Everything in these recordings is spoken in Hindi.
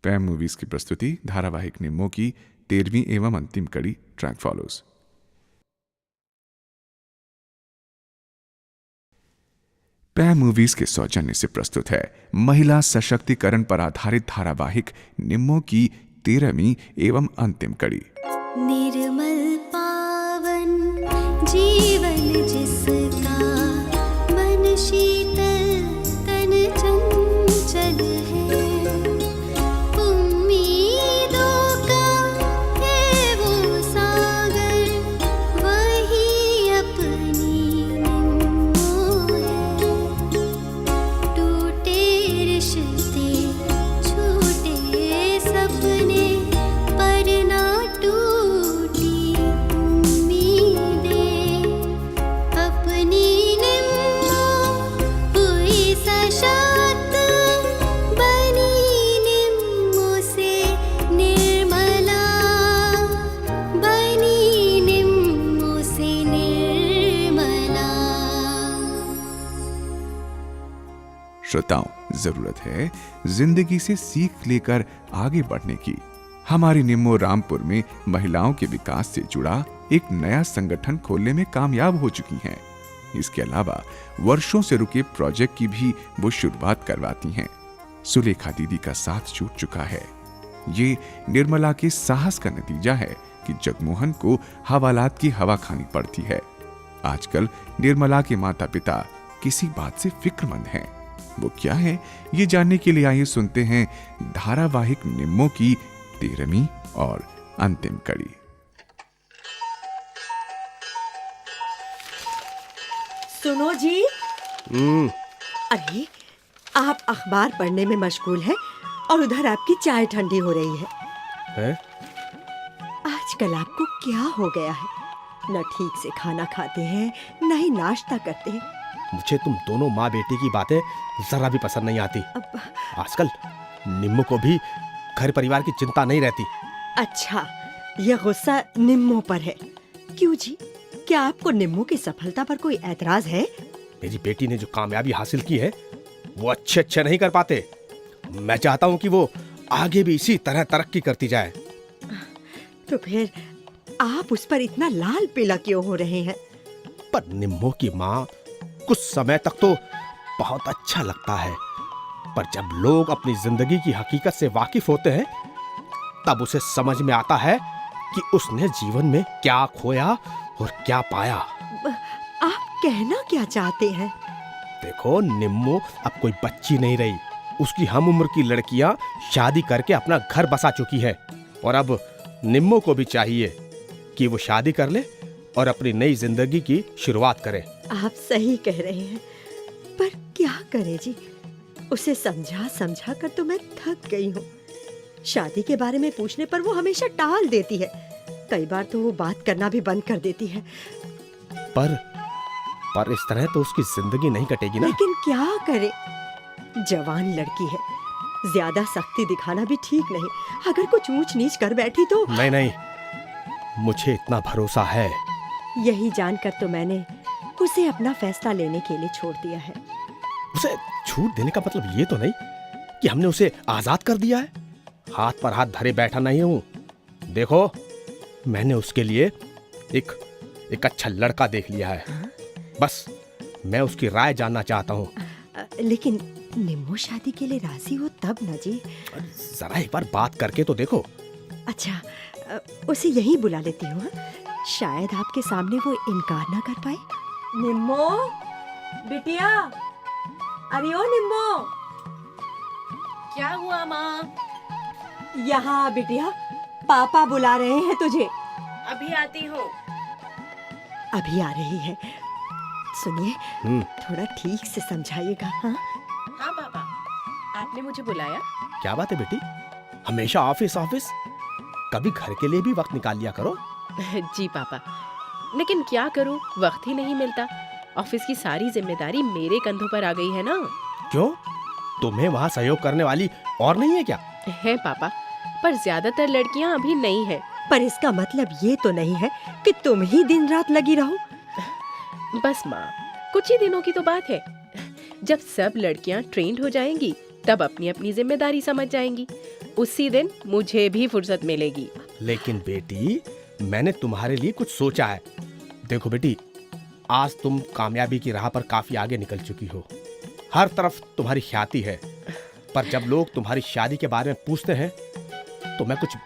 पैम मूवीज की प्रस्तुति धारावाहिक निम्मों की 13वीं एवं अंतिम कड़ी ट्रैक फॉलोज। पैम मूवीज के सौजन्य से प्रस्तुत है महिला सशक्तिकरण पर आधारित धारावाहिक निम्मों की 13वीं एवं अंतिम कड़ी। निर्मल पावन जीवन जिसका, मन शीतल तन चंचल है, उम्मीदों का है वो सागर, वही अपनी निम्मों है। टूटे रिश्ते, छूटे सपने, पर ना टूटी उम्मीदें, अपनी निम्मों हुई सशक्त, बनी निम्मों से निर्मला, बनी निम्मों से निर्मला। श्रोताओं, जरूरत है जिंदगी से सीख लेकर आगे बढ़ने की। हमारी निम्मो रामपुर में महिलाओं के विकास से जुड़ा एक नया संगठन खोलने में कामयाब हो चुकी हैं। इसके अलावा वर्षों से रुके प्रोजेक्ट की भी वो शुरुआत करवाती हैं। सुलेखा दीदी का साथ छूट चुका है। ये निर्मला के साहस का नतीजा है कि जगमोहन को हवालात की हवा खानी पड़ती है। आजकल निर्मला के माता पिता किसी बात से फिक्रमंद हैं। वो क्या है, ये जानने के लिए आइए सुनते हैं धारावाहिक निम्मों की 13वीं और अंतिम कड़ी। सुनो जी। अरे, आप अखबार पढ़ने में मशगूल हैं और उधर आपकी चाय ठंडी हो रही है। आजकल आपको क्या हो गया है? न ठीक से खाना खाते हैं, न ही नाश्ता करते हैं। मुझे तुम दोनों माँ बेटी की बातें जरा भी पसंद नहीं आती। आजकल निम्मो को भी घर परिवार की चिंता नहीं रहती। अच्छा, यह गुस्सा निम्मो पर है। क्यों जी, क्या आपको निम्मो की सफलता पर कोई एतराज है? मेरी बेटी ने जो कामयाबी हासिल की है वो अच्छे नहीं कर पाते। मैं चाहता हूँ कि वो आगे भी इसी तरह तरक्की करती जाए। तो फिर आप उस पर इतना लाल पीला क्यों हो रहे हैं? पर निम्मो की माँ कुछ समय तक तो बहुत अच्छा लगता है, पर जब लोग अपनी जिंदगी की हकीकत से वाकिफ होते हैं तब उसे समझ में आता है कि उसने जीवन में क्या खोया और क्या पाया। आप कहना क्या चाहते हैं? देखो, निम्मो अब कोई बच्ची नहीं रही। उसकी हम उम्र की लड़कियां शादी करके अपना घर बसा चुकी है और अब निम्मो को भी चाहिए कि वो शादी कर ले और अपनी नई जिंदगी की शुरुआत करे। आप सही कह रहे हैं, पर क्या करें जी, उसे समझा समझा कर तो मैं थक गई हूँ। शादी के बारे में पूछने पर वो हमेशा टाल देती है। कई बार तो वो बात करना भी बंद कर देती है। पर इस तरह तो उसकी जिंदगी नहीं कटेगी ना। लेकिन क्या करे, जवान लड़की है, ज्यादा सख्ती दिखाना भी ठीक नहीं। अगर कुछ ऊंच नीच कर बैठी तो। नहीं, मुझे इतना भरोसा है। यही जानकर तो मैंने उसे अपना फैसला लेने के लिए छोड़ दिया है। उसे छूट देने का मतलब ये तो नहीं कि हमने उसे आजाद कर दिया है। हाथ पर हाथ धरे बैठा नहीं हूँ। देखो, मैंने उसके लिए एक अच्छा लड़का देख लिया है। बस मैं उसकी राय जानना चाहता हूँ। लेकिन निम्मो शादी के लिए राजी हो तब ना जी। जरा एक बार बात करके तो देखो। अच्छा, उसे यहीं बुला लेती हूँ। शायद आपके सामने वो इनकार ना कर पाए। निम्मो, बिटिया, अरे ओ निम्मो। क्या हुआ माँ? यहाँ बिटिया, पापा बुला रहे हैं तुझे। अभी आती हूँ। अभी आ रही है। सुनिए, थोड़ा ठीक से समझाइएगा। हाँ पापा, आपने मुझे बुलाया? क्या बात है बेटी, हमेशा ऑफिस कभी घर के लिए भी वक्त निकाल लिया करो। जी पापा, लेकिन क्या करूँ, वक्त ही नहीं मिलता। ऑफिस की सारी जिम्मेदारी मेरे कंधों पर आ गई है ना। क्यों, तुम्हें वहाँ सहयोग करने वाली और नहीं है क्या? है पापा, पर ज्यादातर लड़कियाँ अभी नहीं है। पर इसका मतलब ये तो नहीं है कि तुम ही दिन रात लगी रहो। बस माँ, कुछ ही दिनों की तो बात है। जब सब लड़कियाँ ट्रेंड हो जाएंगी तब अपनी अपनी जिम्मेदारी समझ जाएंगी। उसी दिन मुझे भी फुर्सत मिलेगी। लेकिन बेटी, मैंने तुम्हारे लिए कुछ सोचा है। देखो बेटी, आज तुम कामयाबी की राह पर काफी आगे निकल चुकी हो। हर तरफ तुम्हारी ख्याति है, पर जब लोग तुम्हारी शादी के बारे में पूछते हैं तो मैं कुछ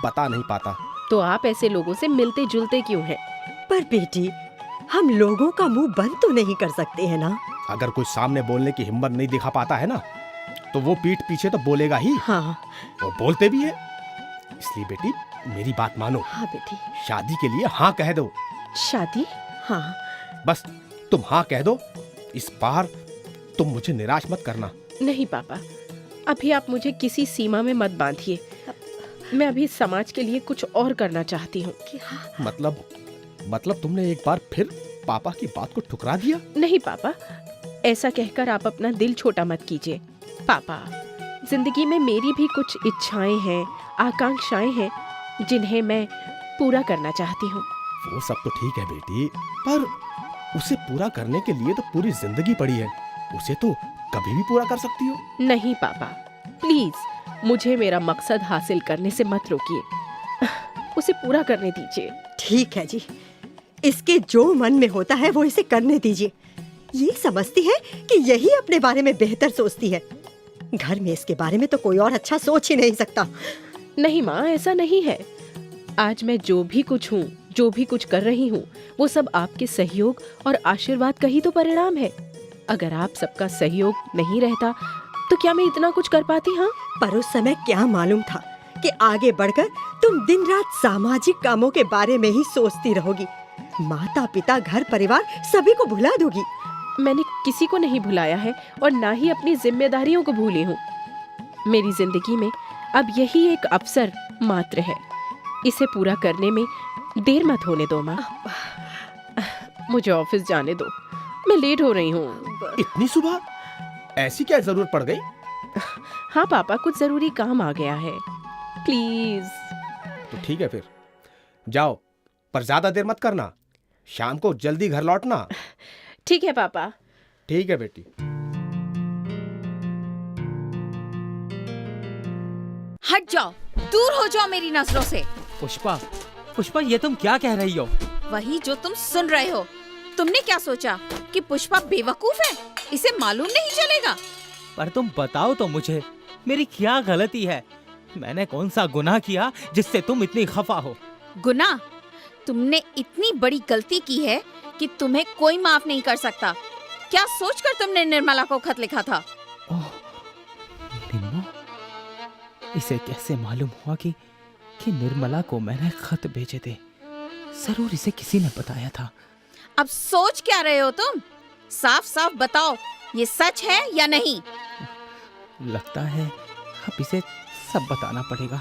बता नहीं पाता। तो आप ऐसे लोगों से मिलते जुलते क्यों हैं? पर बेटी, हम लोगों का मुंह बंद तो नहीं कर सकते हैं ना। अगर कोई सामने बोलने की हिम्मत नहीं दिखा पाता है ना, तो वो पीठ पीछे तो बोलेगा ही। हाँ और बोलते भी है। इसलिए बेटी, मेरी बात मानो। हाँ बेटी। शादी के लिए हाँ कह दो। शादी? हाँ बस तुम हाँ कह दो। इस बार तुम मुझे निराश मत करना। नहीं पापा, अभी आप मुझे किसी सीमा में मत बांधिए। मैं अभी समाज के लिए कुछ और करना चाहती हूँ। मतलब तुमने एक बार फिर पापा की बात को ठुकरा दिया? नहीं पापा, ऐसा कहकर आप अपना दिल छोटा मत कीजिए। पापा, जिंदगी में मेरी भी कुछ इच्छाएं हैं, आकांक्षाएं हैं, जिन्हें मैं पूरा करना चाहती हूँ। वो सब तो ठीक है बेटी, पर उसे पूरा करने के लिए तो पूरी जिंदगी पड़ी है। उसे तो कभी भी पूरा कर सकती हो। नहीं पापा, प्लीज मुझे मेरा मकसद हासिल करने से मत रोकिए। उसे पूरा करने दीजिए। ठीक है जी, इसके जो मन में होता है वो इसे करने दीजिए। ये समझती है कि यही अपने बारे में बेहतर सोचती है। घर में इसके बारे में तो कोई और अच्छा सोच ही नहीं सकता। नहीं माँ, ऐसा नहीं है। आज मैं जो भी कुछ हूँ, जो भी कुछ कर रही हूँ, वो सब आपके सहयोग और आशीर्वाद का ही तो परिणाम है। अगर आप सबका सहयोग नहीं रहता तो क्या मैं इतना कुछ कर पाती? हाँ, पर उस समय क्या मालूम था कि आगे बढ़कर तुम दिन रात सामाजिक कामों के बारे में ही सोचती रहोगी। माता पिता, घर परिवार सभी को भुला दोगी। मैंने किसी को नहीं भुलाया है और ना ही अपनी जिम्मेदारियों को भूली हूँ। मेरी जिंदगी में अब यही एक अवसर मात्र है। इसे पूरा करने में देर मत होने दो माँ। मुझे ऑफिस जाने दो, मैं लेट हो रही हूँ। इतनी सुबह? ऐसी क्या जरूरत पड़ गई? हाँ पापा, कुछ जरूरी काम आ गया है। प्लीज। तो ठीक है फिर, जाओ, पर ज्यादा देर मत करना। शाम को जल्दी घर लौटना। ठीक है पापा। ठीक है बेटी। हट जाओ, दूर हो जाओ मेरी नजरों से। पुष्पा, पुष्पा, ये तुम क्या कह रही हो? वही जो तुम सुन रहे हो। तुमने क्या सोचा कि पुष्पा बेवकूफ है, इसे मालूम नहीं चलेगा? पर तुम बताओ तो मुझे, मेरी क्या गलती है? मैंने कौन सा गुनाह किया जिससे तुम इतनी खफा हो? गुनाह? तुमने इतनी बड़ी गलती की है कि तुम्हें कोई माफ नहीं कर सकता। क्या सोचकर तुमने निर्मला को खत लिखा था? ओह, निम्मो, इसे कैसे मालूम हुआ कि निर्मला को मैंने खत भेजे थे? जरूर इसे किसी ने बताया था। अब सोच क्या रहे हो तुम? साफ साफ बताओ, ये सच है या नहीं? लगता है अब इसे सब बताना पड़ेगा।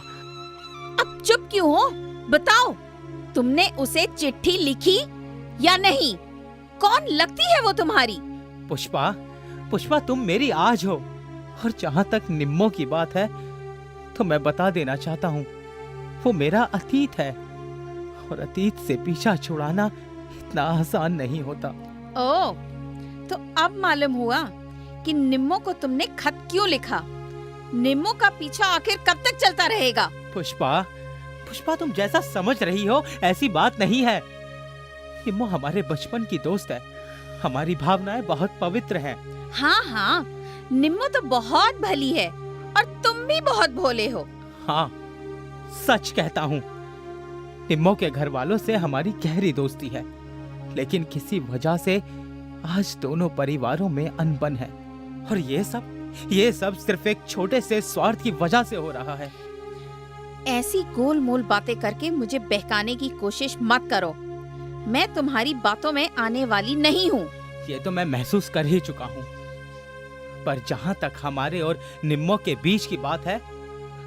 अब चुप क्यों हो? बताओ, तुमने उसे चिट्ठी लिखी या नहीं? कौन लगती है वो तुम्हारी? पुष्पा, पुष्पा, तुम मेरी आज हो। और जहाँ तक निम्मो की बात है तो मैं बता देना चाहता हूँ, वो मेरा अतीत है और अतीत से पीछा छुड़ाना इतना आसान नहीं होता। ओह, तो अब मालूम हुआ कि निम्मो को तुमने खत क्यों लिखा। निम्मो का पीछा आखिर कब तक चलता रहेगा? पुष्पा, पुष्पा, तुम जैसा समझ रही हो ऐसी बात नहीं है। निम्मो हमारे बचपन की दोस्त है। हमारी भावनाएं बहुत पवित्र हैं। हाँ हाँ, निम्मो तो बहुत भली है और तुम भी बहुत भोले हो। हाँ, सच कहता हूँ। निम्मो के घर वालों से हमारी गहरी दोस्ती है, लेकिन किसी वजह से आज दोनों परिवारों में अनबन है। और ये सब सिर्फ एक छोटे से स्वार्थ की वजह से हो रहा है। ऐसी गोलमोल बातें करके मुझे बहकाने की कोशिश मत करो। मैं तुम्हारी बातों में आने वाली नहीं हूँ। ये तो मैं महसूस कर ही चुका हूँ। पर जहाँ तक हमारे और निम्मो के बीच की बात है,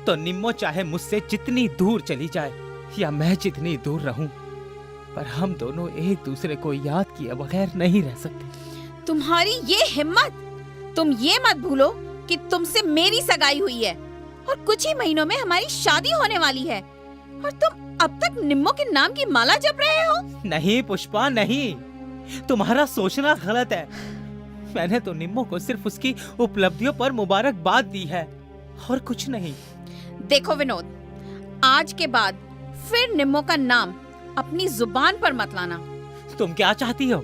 तो निम्मो चाहे मुझसे जितनी दूर चली जाए या मैं जितनी दूर रहूं, पर हम दोनों एक दूसरे को याद किए बगैर नहीं रह सकते। तुम्हारी ये हिम्मत! तुम ये मत भूलो कि तुमसे मेरी सगाई हुई है और कुछ ही महीनों में हमारी शादी होने वाली है, और तुम अब तक निम्मो के नाम की माला जप रहे हो। नहीं पुष्पा, नहीं, तुम्हारा सोचना गलत है। मैंने तो निम्मो को सिर्फ उसकी उपलब्धियों पर मुबारकबाद दी है और कुछ नहीं। देखो विनोद, आज के बाद फिर निम्मो का नाम अपनी जुबान पर मत लाना। तुम क्या चाहती हो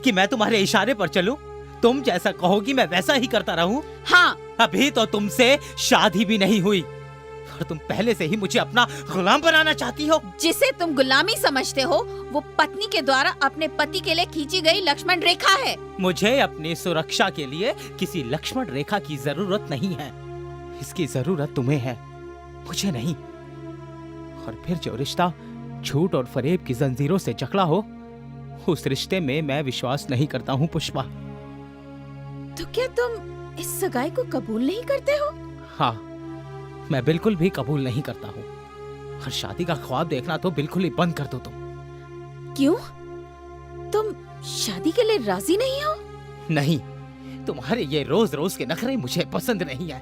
कि मैं तुम्हारे इशारे पर चलूं? तुम जैसा कहोगी मैं वैसा ही करता रहूं? हाँ, अभी तो तुमसे शादी भी नहीं हुई और तुम पहले से ही मुझे अपना गुलाम बनाना चाहती हो। जिसे तुम गुलामी समझते हो वो पत्नी के द्वारा अपने पति के लिए खींची गई लक्ष्मण रेखा है। मुझे अपनी सुरक्षा के लिए किसी लक्ष्मण रेखा की जरूरत नहीं है। इसकी जरूरत तुम्हें है, मुझे नहीं। और फिर जो रिश्ता झूठ और फरेब की जंजीरों से जकड़ा हो, उस रिश्ते में मैं विश्वास नहीं करता हूँ पुष्पा। तो क्या तुम इस सगाई को कबूल नहीं करते हो? हाँ, मैं बिल्कुल भी कबूल नहीं करता हूँ। और शादी का ख्वाब देखना तो बिल्कुल ही बंद कर दो तुम। क्यों? तुम शादी के लिए राजी नहीं हो? नहीं, तुम्हारे ये रोज रोज के नखरे मुझे पसंद नहीं है।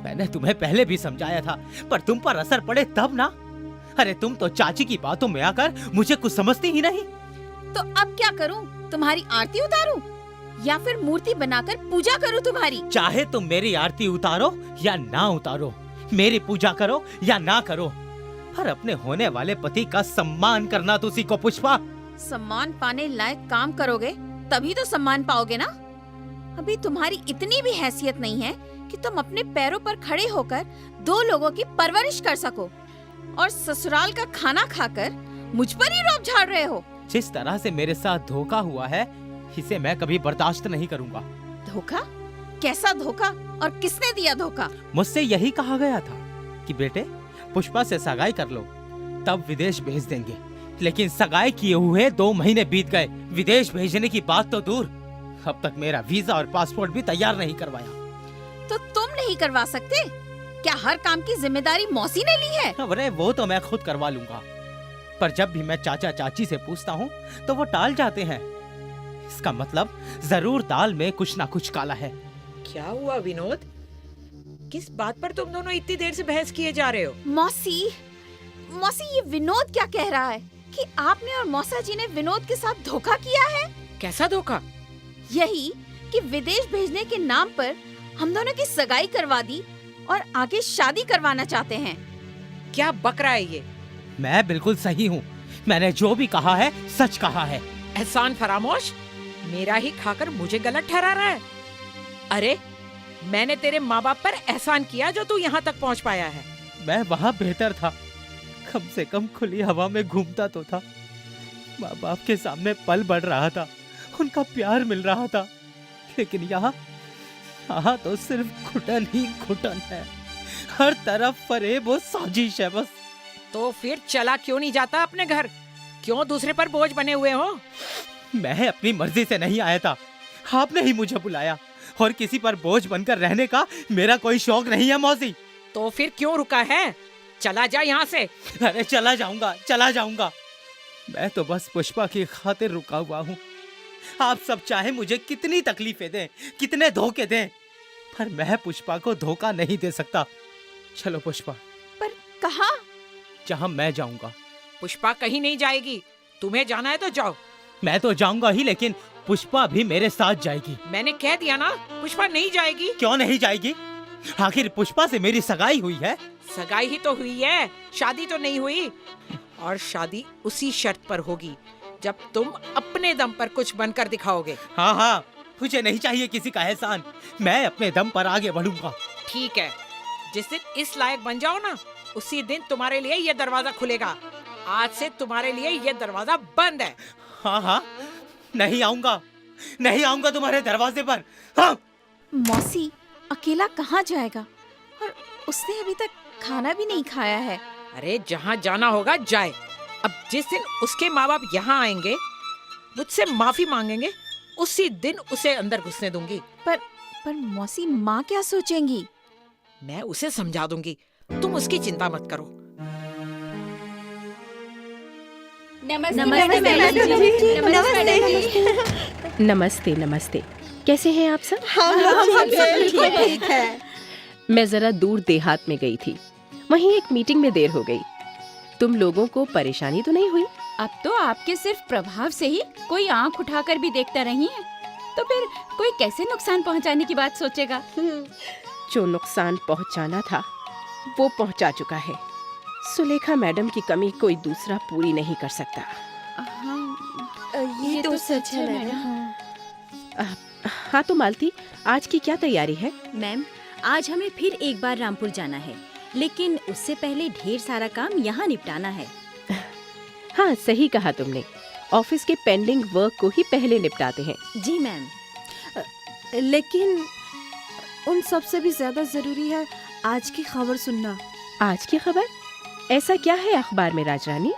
मैंने तुम्हें पहले भी समझाया था, पर तुम पर असर पड़े तब ना। अरे तुम तो चाची की बातों में आकर मुझे कुछ समझती ही नहीं। तो अब क्या करूं? तुम्हारी आरती उतारूं या फिर मूर्ति बनाकर पूजा करूं तुम्हारी? चाहे तुम मेरी आरती उतारो या ना उतारो, मेरी पूजा करो या ना करो, पर अपने होने वाले पति का सम्मान करना तो सीखो पुष्पा। सम्मान पाने लायक काम करोगे तभी तो सम्मान पाओगे ना। अभी तुम्हारी इतनी भी हैसियत नहीं है कि तुम अपने पैरों पर खड़े होकर 2 लोगों की परवरिश कर सको, और ससुराल का खाना खाकर मुझ पर ही रोब झाड़ रहे हो। जिस तरह से मेरे साथ धोखा हुआ है, इसे मैं कभी बर्दाश्त नहीं करूंगा। धोखा? कैसा धोखा और किसने दिया धोखा? मुझसे यही कहा गया था कि बेटे पुष्पा से सगाई कर लो, तब विदेश भेज देंगे। लेकिन सगाई किए हुए 2 महीने बीत गए, विदेश भेजने की बात तो दूर, अब तक मेरा वीजा और पासपोर्ट भी तैयार नहीं करवाया। तो तुम नहीं करवा सकते? क्या हर काम की जिम्मेदारी मौसी ने ली है? अरे वो तो मैं खुद करवा लूंगा, पर जब भी मैं चाचा चाची से पूछता हूँ तो वो टाल जाते हैं। इसका मतलब जरूर दाल में कुछ ना कुछ काला है। क्या हुआ विनोद? किस बात पर तुम दोनों इतनी देर से बहस किए जा रहे हो? मौसी, ये विनोद क्या कह रहा है कि आपने और मौसा जी ने विनोद के साथ धोखा किया है? कैसा धोखा? यही कि विदेश भेजने के नाम पर हम दोनों की सगाई करवा दी और आगे शादी करवाना चाहते हैं। क्या बक रहा है ये? मैं बिल्कुल सही हूँ, मैंने जो भी कहा है सच कहा है। एहसान फरामोश मेरा ही खाकर मुझे गलत ठहरा रहा है। अरे मैंने तेरे माँ बाप पर एहसान किया जो तू यहाँ तक पहुँच पाया है। मैं वहाँ बेहतर था, कम से कम खुली हवा में घूमता तो था, माँ बाप के सामने पल बढ़ रहा था, उनका प्यार मिल रहा था। लेकिन यहाँ तो सिर्फ घुटन ही घुटन है, हर तरफ फरेब और साजिश है बस। तो फिर चला क्यों नहीं जाता अपने घर? क्यों दूसरे पर बोझ बने हुए हो? मैं अपनी मर्जी से नहीं आया था, आपने ही मुझे बुलाया, और किसी पर बोझ बनकर रहने का मेरा कोई शौक नहीं है मौसी। तो फिर क्यों रुका है? चला जा यहाँ से। अरे चला जाऊंगा। मैं तो बस पुष्पा की खातिर रुका हुआ हूँ। आप सब चाहे मुझे कितनी तकलीफें दें, कितने धोखे दें, पर मैं पुष्पा को धोखा नहीं दे सकता। चलो पुष्पा। पर कहाँ? जहाँ मैं जाऊंगा। पुष्पा कहीं नहीं जाएगी, तुम्हें जाना है तो जाओ। मैं तो जाऊंगा ही, लेकिन पुष्पा भी मेरे साथ जाएगी। मैंने कह दिया ना, पुष्पा नहीं जाएगी। क्यों नहीं जाएगी? आखिर पुष्पा से मेरी सगाई हुई है। सगाई ही तो हुई है, शादी तो नहीं हुई। और शादी उसी शर्त पर होगी जब तुम अपने दम पर कुछ बनकर दिखाओगे। हाँ, मुझे नहीं चाहिए किसी का एहसान, मैं अपने दम पर आगे बढ़ूंगा। ठीक है, जिस दिन इस लायक बन जाओ ना, उसी दिन तुम्हारे लिए ये दरवाजा खुलेगा। आज से तुम्हारे लिए ये दरवाजा बंद है। हाँ, नहीं आऊंगा तुम्हारे दरवाजे पर। हाँ। मौसी अकेला कहाँ जाएगा, और उसने अभी तक खाना भी नहीं खाया है। अरे जहाँ जाना होगा जाए। अब जिस दिन उसके माँ बाप यहाँ आएंगे, मुझसे माफी मांगेंगे, उसी दिन उसे अंदर घुसने दूंगी। पर मौसी माँ क्या सोचेंगी? मैं उसे समझा दूंगी, तुम उसकी चिंता मत करो। नमस्ते। कैसे हैं आप सब? हम लोग ठीक है। मैं जरा दूर देहात में गई थी, वहीं एक मीटिंग में देर हो गई। तुम लोगों को परेशानी तो नहीं हुई? अब तो आपके सिर्फ प्रभाव से ही कोई आंख उठाकर भी देखता नहीं है, तो फिर कोई कैसे नुकसान पहुंचाने की बात सोचेगा? जो नुकसान पहुंचाना था वो पहुंचा चुका है। सुलेखा मैडम की कमी कोई दूसरा पूरी नहीं कर सकता। ये तो सच है मैडम। हाँ तो मालती, आज की क्या तैयारी है? मैम, आज हमें फिर एक बार रामपुर जाना है, लेकिन उससे पहले ढेर सारा काम यहाँ निपटाना है। हाँ सही कहा तुमने, ऑफिस के पेंडिंग वर्क को ही पहले निपटाते हैं। जी मैम। लेकिन उन सब से भी ज्यादा जरूरी है आज की खबर सुनना। आज की खबर? ऐसा क्या है अखबार में राजरानी?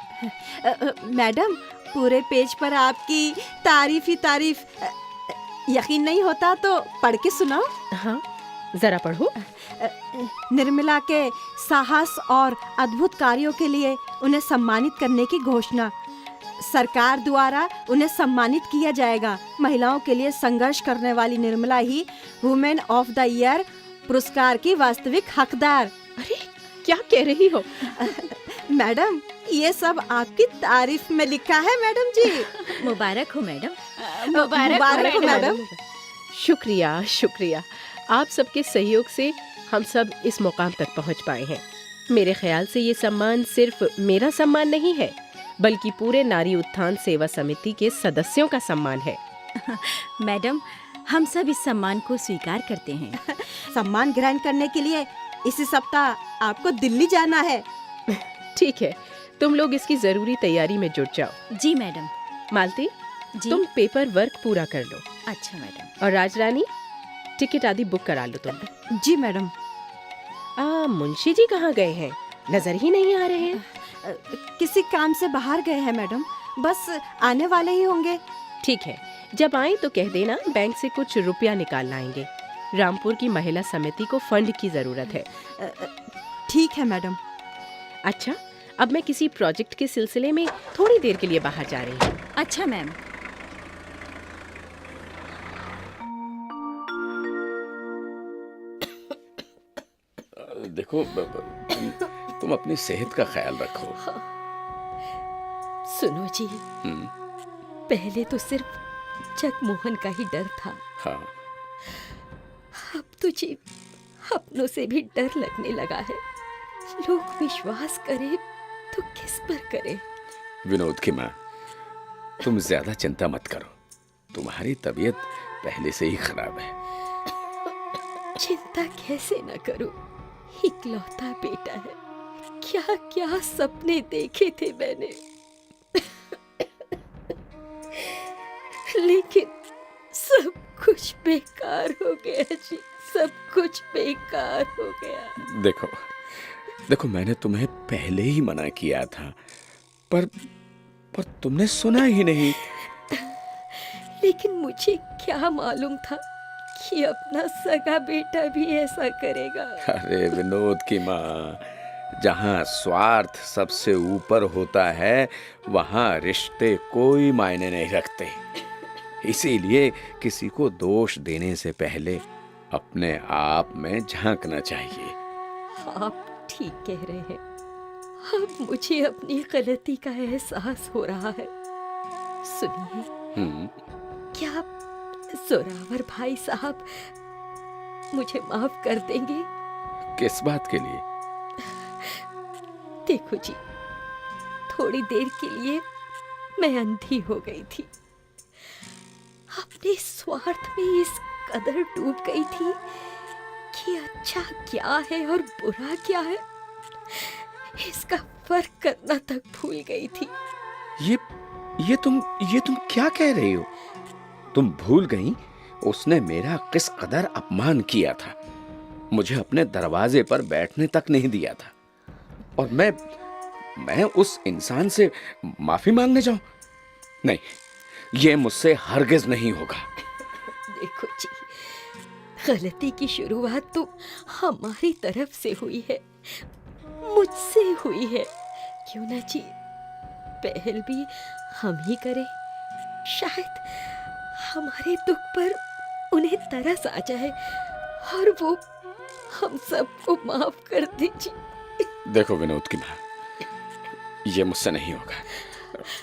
मैडम, पूरे पेज पर आपकी तारीफ ही तारीफ। यकीन नहीं होता तो पढ़ के सुनाओ। हाँ जरा पढ़ो। निर्मला के साहस और अद्भुत कार्यों के लिए उन्हें सम्मानित करने की घोषणा। सरकार द्वारा उन्हें सम्मानित किया जाएगा। महिलाओं के लिए संघर्ष करने वाली निर्मला ही वुमेन ऑफ द ईयर पुरस्कार की वास्तविक हकदार। अरे क्या कह रही हो? मैडम, ये सब आपकी तारीफ में लिखा है मैडम जी। मुबारक हो मैडम। मुबारक हो मैडम। शुक्रिया शुक्रिया, आप सबके सहयोग से हम सब इस मुकाम तक पहुंच पाए हैं। मेरे ख्याल से ये सम्मान सिर्फ मेरा सम्मान नहीं है, बल्कि पूरे नारी उत्थान सेवा समिति के सदस्यों का सम्मान है। मैडम, हम सब इस सम्मान को स्वीकार करते हैं। सम्मान ग्रहण करने के लिए इसी सप्ताह आपको दिल्ली जाना है। ठीक है, तुम लोग इसकी जरूरी तैयारी में जुट जाओ। जी मैडम। मालती, जी। तुम पेपर वर्क पूरा कर लो। अच्छा मैडम। और राजरानी, टिकट आदि बुक करा लो तुम। जी मैडम। मुंशी जी कहाँ गए हैं? नजर ही नहीं आ रहे हैं। किसी काम से बाहर गए हैं मैडम, बस आने वाले ही होंगे। ठीक है, जब आए तो कह देना बैंक से कुछ रुपया निकाल लाएंगे। रामपुर की महिला समिति को फंड की जरूरत है। ठीक है मैडम। अच्छा, अब मैं किसी प्रोजेक्ट के सिलसिले में थोड़ी देर के लिए बाहर जा रही हूँ। अच्छा मैम। देखो, तुम अपनी सेहत का ख्याल रखो। सुनो जी, पहले तो सिर्फ जगमोहन का ही डर था। हाँ। अब तो जी अपनों से भी डर लगने लगा है। लोग विश्वास करें तो किस पर करें? विनोद की माँ, तुम ज्यादा चिंता मत करो। तुम्हारी तबीयत पहले से ही खराब है। चिंता कैसे न करूं? इकलौता बेटा है। क्या क्या सपने देखे थे मैंने, लेकिन सब कुछ बेकार हो गया जी, सब कुछ बेकार हो गया। देखो मैंने तुम्हें पहले ही मना किया था, पर तुमने सुना ही नहीं। लेकिन मुझे क्या मालूम था कि अपना सगा बेटा भी ऐसा करेगा। अरे विनोद की माँ, जहाँ स्वार्थ सबसे ऊपर होता है, वहाँ रिश्ते कोई मायने नहीं रखते। इसीलिए किसी को दोष देने से पहले अपने आप में झांकना चाहिए। आप ठीक कह रहे हैं। अब मुझे अपनी गलती का एहसास हो रहा है। सुनिए, क्या जोरावर भाई साहब मुझे माफ कर देंगे? किस बात के लिए? देखो जी, थोड़ी देर के लिए मैं अंधी हो गई थी। अपने स्वार्थ में इस कदर डूब गई थी कि अच्छा क्या है और बुरा क्या है, इसका फर्क करना तक भूल गई थी। ये तुम क्या कह रही हो? तुम भूल गई उसने मेरा किस कदर अपमान किया था। मुझे अपने दरवाजे पर बैठने तक नहीं दिया था, और मैं उस इंसान से माफी मांगने जाऊं? नहीं, ये मुझसे हरगिज नहीं होगा। देखो जी, गलती की शुरुआत तो हमारी तरफ से हुई है, मुझसे हुई है। क्यों ना जी, पहल भी हम ही करें। शायद हमारे दुख पर उन्हें तरस आ जाए और वो हम सबको माफ कर दीजिए। देखो विनोद की माँ, ये मुझसे नहीं होगा।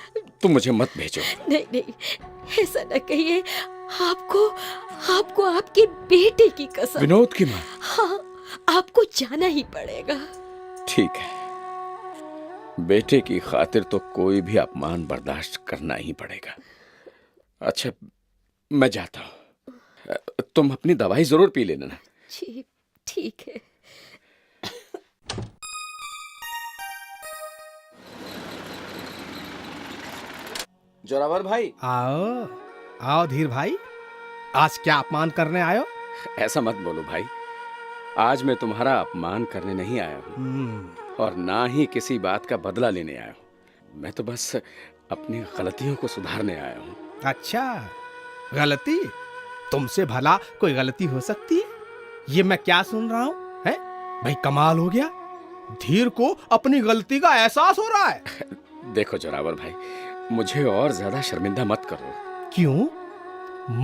तुम मुझे मत भेजो। नहीं, ऐसा न कहिए। आपको आपके बेटे की कसम। विनोद की माँ। हाँ, आपको जाना ही पड़ेगा। ठीक है, बेटे की खातिर तो कोई भी अपमान बर्दाश्त करना ही पड़ेगा। अच्छा, मैं जाता हूँ, तुम अपनी दवाई जरूर पी लेना। जी ठीक है। जोरावर भाई। आओ आओ धीर भाई, आज क्या अपमान करने आयो? ऐसा मत बोलो भाई, आज मैं तुम्हारा अपमान करने नहीं आया हूँ और ना ही किसी बात का बदला लेने आया हूँ। मैं तो बस अपनी गलतियों को सुधारने आया हूँ। अच्छा, गलती? तुमसे भला कोई गलती हो सकती है? ये मैं क्या सुन रहा हूँ? हैं? भाई कमाल हो गया, धीर को अपनी गलती का एहसास हो रहा है। देखो जोरावर भाई, मुझे और ज्यादा शर्मिंदा मत करो। क्यों?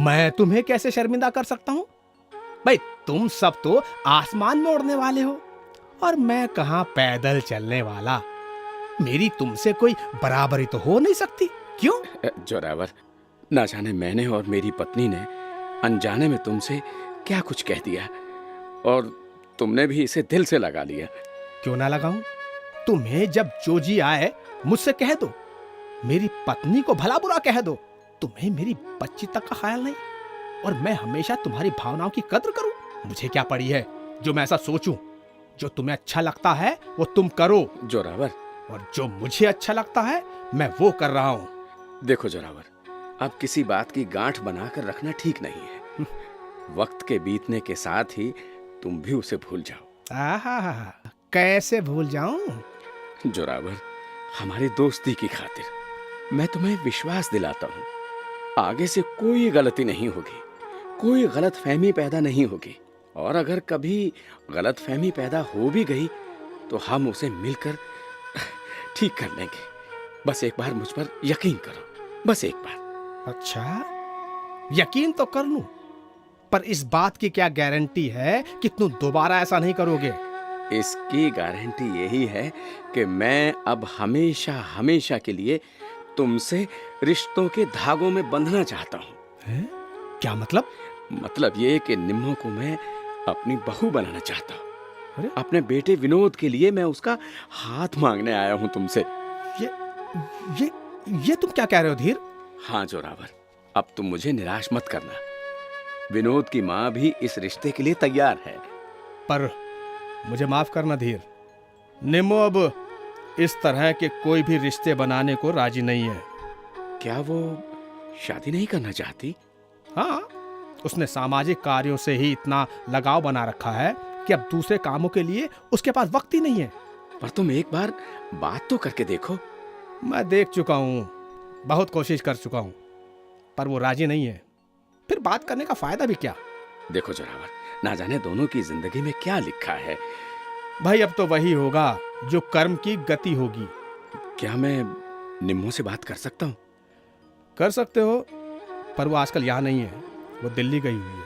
मैं तुम्हें कैसे शर्मिंदा कर सकता हूँ? भाई तुम सब तो आसमान में उड़ने वाले हो और मैं कहाँ पैदल चलने वाला। मेरी तुमसे कोई बराबरी तो हो नहीं सकती। क्यों? जोरावर, ना जाने मैंने और मेरी पत्नी ने अनजाने में तुमसे क्या कुछ कह दिया और तुमने भी इसे दिल से लगा लिया। क्यों ना लगाऊं? तुम्हें जब जो जी आए मुझसे कह दो, मेरी पत्नी को भला बुरा कह दो, तुम्हें मेरी बच्ची तक का ख्याल नहीं। और मैं हमेशा तुम्हारी भावनाओं की कद्र करूं। मुझे क्या पड़ी है जो मैं ऐसा सोचूं? जो तुम्हें अच्छा लगता है वो तुम करो जोरावर, और जो मुझे अच्छा लगता है मैं वो कर रहा हूं। देखो जोरावर, अब किसी बात की गांठ बनाकर रखना ठीक नहीं है। वक्त के बीतने के साथ ही तुम भी उसे भूल जाओ। आहा, कैसे भूल जाऊं? जोरावर, हमारी दोस्ती की खातिर मैं तुम्हें विश्वास दिलाता हूँ, आगे से कोई गलती नहीं होगी, कोई गलतफहमी पैदा नहीं होगी। और अगर कभी गलतफहमी पैदा हो भी गई तो हम उसे मिलकर ठीक कर लेंगे। बस एक बार मुझ पर यकीन करो, बस एक बार। अच्छा, यकीन तो कर लूं, पर इस बात की क्या गारंटी है कि तुम दोबारा ऐसा नहीं करोगे? इसकी गारंटी यही है कि मैं अब हमेशा हमेशा के लिए तुमसे रिश्तों के धागों में बंधना चाहता हूँ। क्या मतलब? मतलब ये कि निम्मो को मैं अपनी बहू बनाना चाहता हूँ। अपने बेटे विनोद के लिए मैं उसका हाथ मांगने आया हूँ तुमसे। ये तुम क्या कह रहे हो धीर? हाँ जोरावर, अब तुम मुझे निराश मत करना। विनोद की माँ भी इस रिश्ते के लिए तैयार है। पर मुझे माफ करना धीर, निम्मो अब इस तरह के कोई भी रिश्ते बनाने को राजी नहीं है। क्या वो शादी नहीं करना चाहती? हाँ, उसने सामाजिक कार्यों से ही इतना लगाव बना रखा है कि अब दूसरे कामों के लिए उसके पास वक्त ही नहीं है। पर तुम एक बार बात तो करके देखो। मैं देख चुका हूँ, बहुत कोशिश कर चुका हूँ, पर वो राजी नहीं है। फिर बात करने का फायदा भी क्या? देखो जोरावर, ना जाने दोनों की जिंदगी में क्या लिखा है। भाई अब तो वही होगा जो कर्म की गति होगी। क्या मैं निम्मो से बात कर सकता हूँ? कर सकते हो, पर वो आजकल यहाँ नहीं है, वो दिल्ली गई हुई है।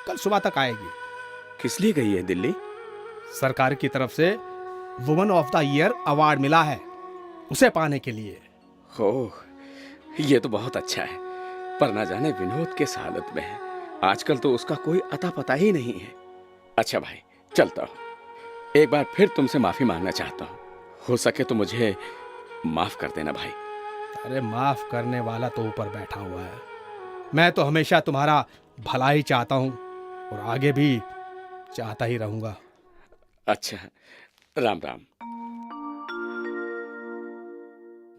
कल सुबह तक आएगी। किस लिए गई है दिल्ली? सरकार की तरफ से woman of the year award मिला है, उसे पाने के लिए। ओह, ये तो बहुत अच्छा है, पर ना जाने विनोद किस हालत में है। आजकल तो उसका कोई अता पता ही नहीं है। अच्छा भाई, चलता हूँ। एक बार फिर तुमसे माफी मांगना चाहता हूँ। हो सके तो मुझे माफ कर देना भाई। अरे माफ करने वाला तो ऊपर बैठा हुआ है। मैं तो हमेशा तुम्हारा भला ही चाहता हूँ और आगे भी चाहता ही रहूंगा। अच्छा, राम राम।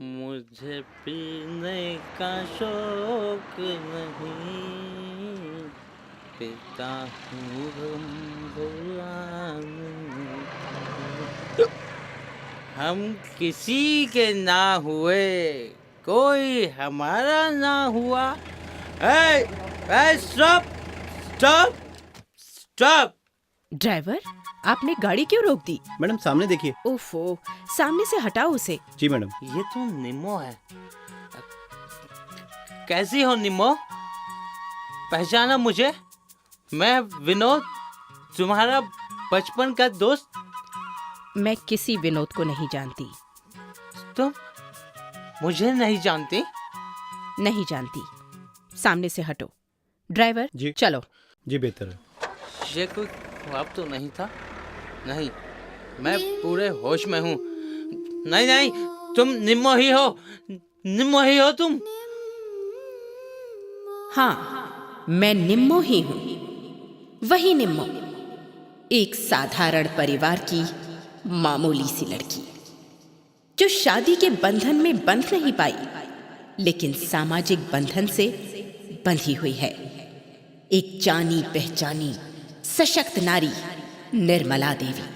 मुझे पीने का शौक नहीं, पीता हूँ हम किसी के ना हुए, कोई हमारा ना हुआ। Stop stop stop! ड्राइवर, आपने गाड़ी क्यों रोक दी? मैडम सामने देखिए। ओफो, सामने से हटाओ उसे। जी मैडम। ये तो निम्मो है। कैसी हो निम्मो? पहचाना मुझे? मैं विनोद, तुम्हारा बचपन का दोस्त। मैं किसी विनोद को नहीं जानती। तुम मुझे नहीं जानती? नहीं जानती। सामने से हटो। ड्राइवर जी, चलो। जी बेहतर है। ये कोई ख्वाब तो नहीं था? नहीं, मैं पूरे होश में हूँ। नहीं नहीं, तुम निम्मो ही हो, निम्मो ही हो तुम। हाँ, मैं निम्मो ही हूँ, वही निम्मो, एक साधारण परिवार की मामूली सी लड़की जो शादी के बंधन में बंध नहीं पाई, लेकिन सामाजिक बंधन से बंधी हुई है। एक जानी पहचानी सशक्त नारी, निर्मला देवी।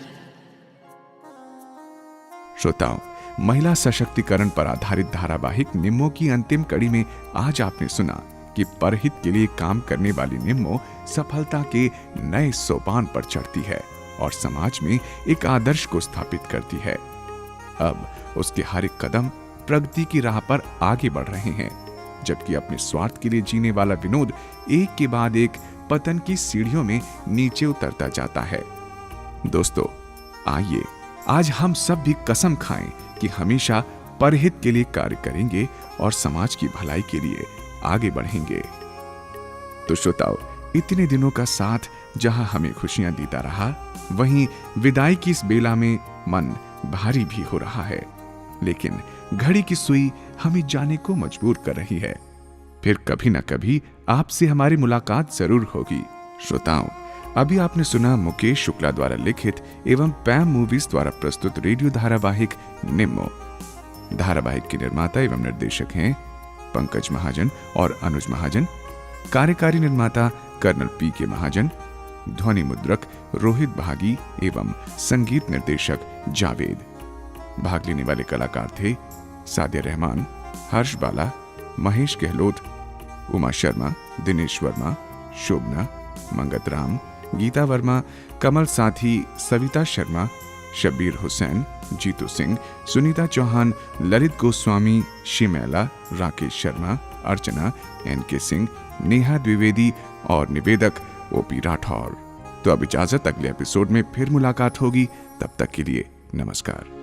श्रोताओं, महिला सशक्तिकरण पर आधारित धारावाहिक निम्मो की अंतिम कड़ी में आज आपने सुना कि परहित के लिए काम करने वाली निम्मो सफलता के नए सोपान पर चढ़ती है और समाज में एक आदर्श को स्थापित करती है। अब उसके हर एक कदम प्रगति की राह पर आगे बढ़ रहे हैं, जबकि अपने स्वार्थ के लिए जीने वाला विनोद एक के बाद एक पतन की सीढ़ियों में नीचे उतरता जाता है। दोस्तों, आइए आज हम सब भी कसम खाएं कि हमेशा परहित के लिए कार्य करेंगे और समाज की भलाई के लिए आगे बढ़ेंगे। तो श्रोताओ, इतने दिनों का साथ जहां हमें खुशियां देता रहा, वहीं विदाई की इस बेला में मन भारी भी हो रहा है। लेकिन घड़ी की सुई हमें जाने को मजबूर कर रही है। फिर कभी न कभी आपसे हमारी मुलाकात जरूर होगी। श्रोताओं, अभी आपने सुना मुकेश शुक्ला द्वारा लिखित एवं पैम मूवीज द्वारा प्रस्तुत रेडियो धारावाहिक निम्मो। धारावाहिक के निर्माता एवं निर्देशक हैं पंकज महाजन और अनुज महाजन। कार्यकारी निर्माता कर्नल पी.के. महाजन। ध्वनि मुद्रक रोहित भागी एवं संगीत निर्देशक जावेद। भाग लेने वाले कलाकार थे सादिया रहमान, हर्ष बाला, महेश गहलोत, उमा शर्मा, दिनेश वर्मा, शोभना, मंगत राम, गीता वर्मा, कमल साथी, सविता शर्मा, शब्बीर हुसैन, जीतू सिंह, सुनीता चौहान, ललित गोस्वामी, शिमैला, राकेश शर्मा, अर्चना, एन.के. सिंह, नेहा द्विवेदी और निवेदक ओ.पी. राठौर। तो अब इजाजत, अगले एपिसोड में फिर मुलाकात होगी। तब तक के लिए नमस्कार।